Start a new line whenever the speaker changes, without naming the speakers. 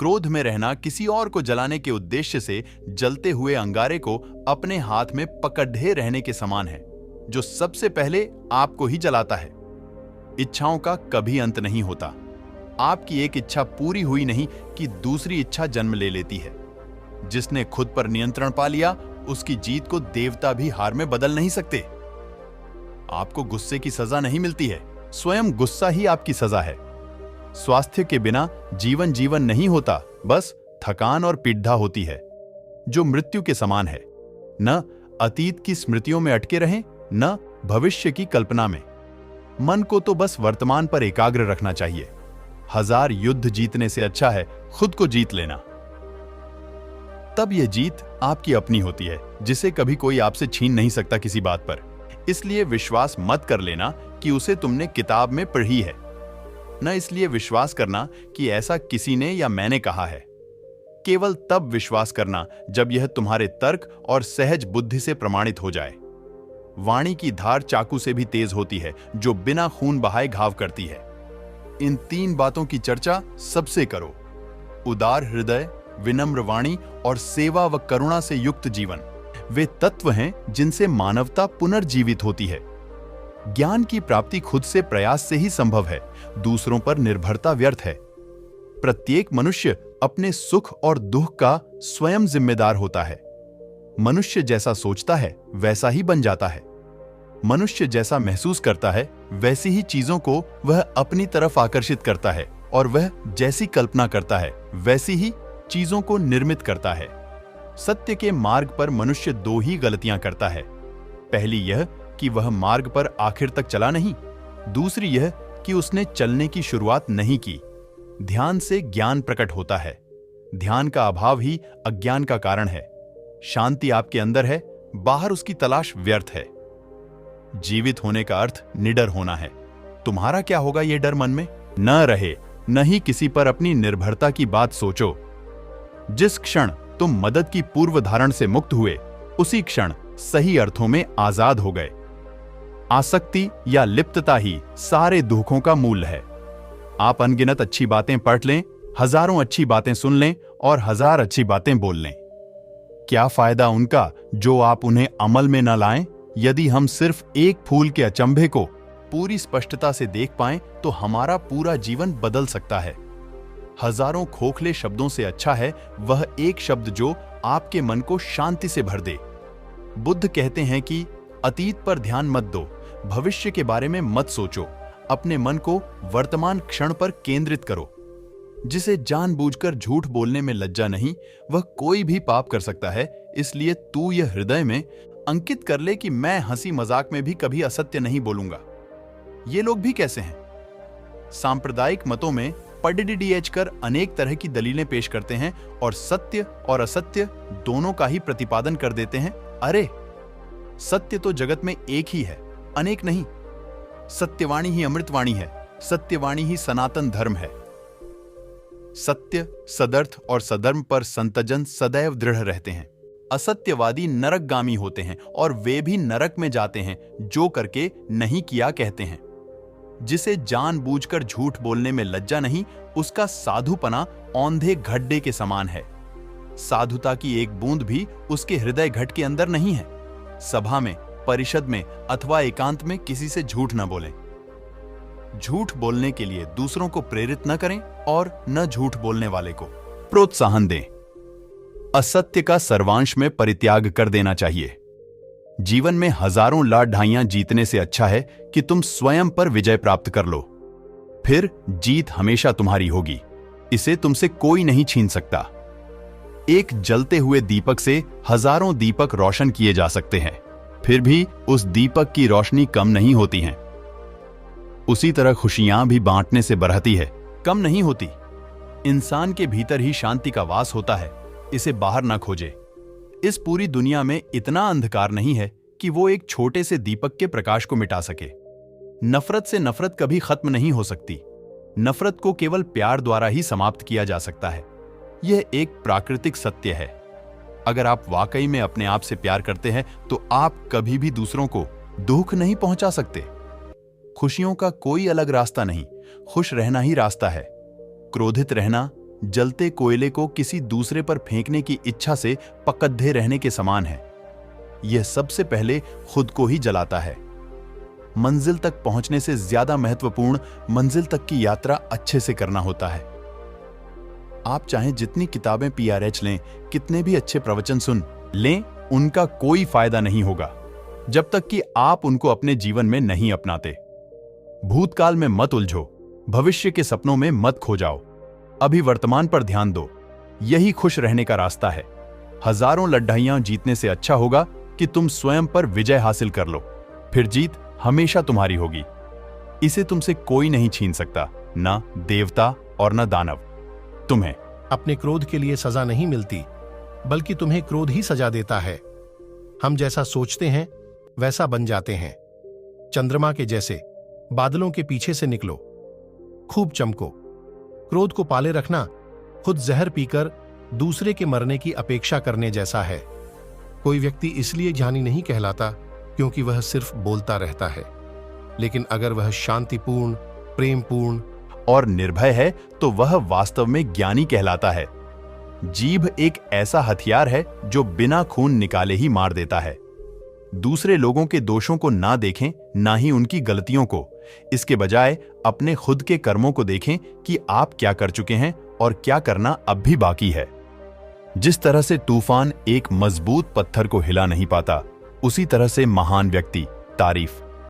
क्रोध में रहना किसी और को जलाने के उद्देश्य से जलते हुए अंगारे को अपने हाथ में पकड़े रहने के समान है, जो सबसे पहले आपको ही जलाता है। इच्छाओं का कभी अंत नहीं होता। आपकी एक इच्छा पूरी हुई नहीं कि दूसरी इच्छा जन्म ले लेती है। जिसने खुद पर नियंत्रण पा लिया, उसकी जीत को देवता भी हार में बदल नहीं सकते। आपको गुस्से की सजा नहीं मिलती है, स्वयं गुस्सा ही आपकी सजा है। स्वास्थ्य के बिना जीवन जीवन नहीं होता, बस थकान और पीड़ा होती है, जो मृत्यु के समान है। न अतीत की स्मृतियों में अटके रहें, न भविष्य की कल्पना में। मन को तो बस वर्तमान पर एकाग्र रखना चाहिए। 1000 युद्ध जीतने से अच्छा है खुद को जीत लेना। तब यह जीत आपकी अपनी होती है, जिसे कभी कोई आपसे छीन नहीं सकता किसी बात पर। इसलिए विश्वास मत कर लेना कि उसे तुमने किताब में पढ़ी है, न इसलिए विश्वास करना कि ऐसा किसी ने या मैंने कहा है। केवल तब विश्वास करना जब यह तुम्हारे तर्क और सहज बुद्धि से प्रमाणित हो जाए। वाणी की धार चाकू से भी तेज होती है, जो बिना खून बहाए घाव करती है। इन 3 बातों की चर्चा सबसे करो: उदार हृदय, विनम्र वाणी और सेवा व करुणा से युक्त जीवन। वे तत्व हैं जिनसे मानवता पुनर्जीवित होती है। ज्ञान की प्राप्ति खुद से प्रयास से ही संभव है, दूसरों पर निर्भरता व्यर्थ है। प्रत्येक मनुष्य अपने सुख और दुख का स्वयं जिम्मेदार होता है। मनुष्य जैसा सोचता है वैसा ही बन जाता है। मनुष्य जैसा महसूस करता है वैसी ही चीजों को वह अपनी तरफ आकर्षित करता है, और वह जैसी कल्पना करता है वैसी ही चीजों को निर्मित करता है। सत्य के मार्ग पर मनुष्य 2 ही गलतियां करता है। पहली यह कि वह मार्ग पर आखिर तक चला नहीं, दूसरी यह कि उसने चलने की शुरुआत नहीं की। ध्यान से ज्ञान प्रकट होता है। ध्यान का अभाव ही अज्ञान का कारण है। शांति आपके अंदर है, बाहर उसकी तलाश व्यर्थ है। जीवित होने का अर्थ निडर होना है। तुम्हारा क्या होगा यह डर मन में न रहे, न ही किसी पर अपनी निर्भरता की बात सोचो। जिस क्षण तुम मदद की पूर्व धारण से मुक्त हुए, उसी क्षण सही अर्थों में आजाद हो गए। आसक्ति या लिप्तता ही सारे दुखों का मूल है। आप अनगिनत अच्छी बातें पढ़ लें, हजारों अच्छी बातें सुन लें और 1000 अच्छी बातें बोल लें। क्या फायदा उनका जो आप उन्हें अमल में न लाएं? यदि हम सिर्फ एक फूल के अचंभे को पूरी स्पष्टता से देख पाएं, तो हमारा पूरा जीवन बदल सकता है। हजारों खोखले शब्दों से अच्छा है वह एक शब्द जो आपके मन को शांति से भर दे। बुद्ध कहते हैं कि अतीत पर ध्यान मत दो, भविष्य के बारे में मत सोचो, अपने मन को वर्तमान क्षण पर केंद्रित करो। जिसे जानबूझकर झूठ बोलने में लज्जा नहीं, वह कोई भी पाप कर सकता है। इसलिए तू यह हृदय में अंकित कर ले कि मैं हंसी मजाक में भी कभी असत्य नहीं बोलूंगा। ये लोग भी कैसे हैं? सांप्रदायिक मतों में पढ़ कर अनेक तरह की दलीलें पेश करते हैं और सत्य और असत्य दोनों का ही प्रतिपादन कर देते हैं। अरे, सत्य तो जगत में एक ही है, अनेक नहीं। सत्यवाणी ही अमृतवाणी है, सत्यवाणी ही सनातन धर्म है। सत्य, सदर्थ और सधर्म पर संतजन सदैव दृढ़ रहते हैं। असत्यवादी नरकगामी होते हैं और वे भी नरक में जाते हैं जो करके नहीं किया कहते हैं। जिसे जानबूझकर झूठ बोलने में लज्जा नहीं, उसका साधुपना औंधे गड्ढे के समान है। साधुता की एक बूंद भी उसके हृदय घट के अंदर नहीं है। सभा में, परिषद में अथवा एकांत में किसी से झूठ न बोलें। झूठ बोलने के लिए दूसरों को प्रेरित न करें और न झूठ बोलने वाले को प्रोत्साहन दें। असत्य का सर्वांश में परित्याग कर देना चाहिए। जीवन में हजारों लड़ाइयां जीतने से अच्छा है कि तुम स्वयं पर विजय प्राप्त कर लो। फिर जीत हमेशा तुम्हारी होगी, इसे तुमसे कोई नहीं छीन सकता। एक जलते हुए दीपक से हजारों दीपक रोशन किए जा सकते हैं, फिर भी उस दीपक की रोशनी कम नहीं होती है। उसी तरह खुशियां भी बांटने से बढ़ती है, कम नहीं होती। इंसान के भीतर ही शांति का वास होता है, इसे बाहर ना खोजे। इस पूरी दुनिया में इतना अंधकार नहीं है कि वो एक छोटे से दीपक के प्रकाश को मिटा सके। नफरत से नफरत कभी खत्म नहीं हो सकती। नफरत को केवल प्यार द्वारा ही समाप्त किया जा सकता है। यह एक प्राकृतिक सत्य है। अगर आप वाकई में अपने आप से प्यार करते हैं तो आप कभी भी दूसरों को दुख नहीं पहुंचा सकते। खुशियों का कोई अलग रास्ता नहीं, खुश रहना ही रास्ता है। क्रोधित रहना, जलते कोयले को किसी दूसरे पर फेंकने की इच्छा से पकड्ढे रहने के समान है। यह सबसे पहले खुद को ही जलाता है। मंजिल तक पहुंचने से ज्यादा महत्वपूर्ण मंजिल तक की यात्रा अच्छे से करना होता है। आप चाहे जितनी किताबें PRH लें, कितने भी अच्छे प्रवचन सुन लें, उनका कोई फायदा नहीं होगा जब तक कि आप उनको अपने जीवन में नहीं अपनाते। भूतकाल में मत उलझो, भविष्य के सपनों में मत खो जाओ, अभी वर्तमान पर ध्यान दो। यही खुश रहने का रास्ता है। हजारों लड़ाइयां जीतने से अच्छा होगा कि तुम स्वयं पर विजय हासिल कर लो, फिर जीत हमेशा तुम्हारी होगी। इसे तुमसे कोई नहीं छीन सकता, ना देवता और ना दानव। तुम्हें
अपने क्रोध के लिए सजा नहीं मिलती, बल्कि तुम्हें क्रोध ही सजा देता है। हम जैसा सोचते हैं वैसा बन जाते हैं। चंद्रमा के जैसे बादलों के पीछे से निकलो, खूब चमको। क्रोध को पाले रखना खुद जहर पीकर दूसरे के मरने की अपेक्षा करने जैसा है। कोई व्यक्ति इसलिए ज्ञानी नहीं कहलाता क्योंकि वह सिर्फ बोलता रहता है, लेकिन अगर वह शांतिपूर्ण, प्रेमपूर्ण
और निर्भय है तो वह वास्तव में ज्ञानी कहलाता है। जीभ एक ऐसा हथियार है जो बिना खून निकाले ही मार देता है। दूसरे लोगों के दोषों को ना देखें, ना ही उनकी गलतियों को। इसके बजाय अपने खुद के कर्मों को देखें कि आप क्या कर चुके हैं और क्या करना अब भी बाकी है। जिस तरह से तूफान एक मजबूत पत्थर को हिला नहीं पाता, उसी तरह से महान व्यक्ति तारीफ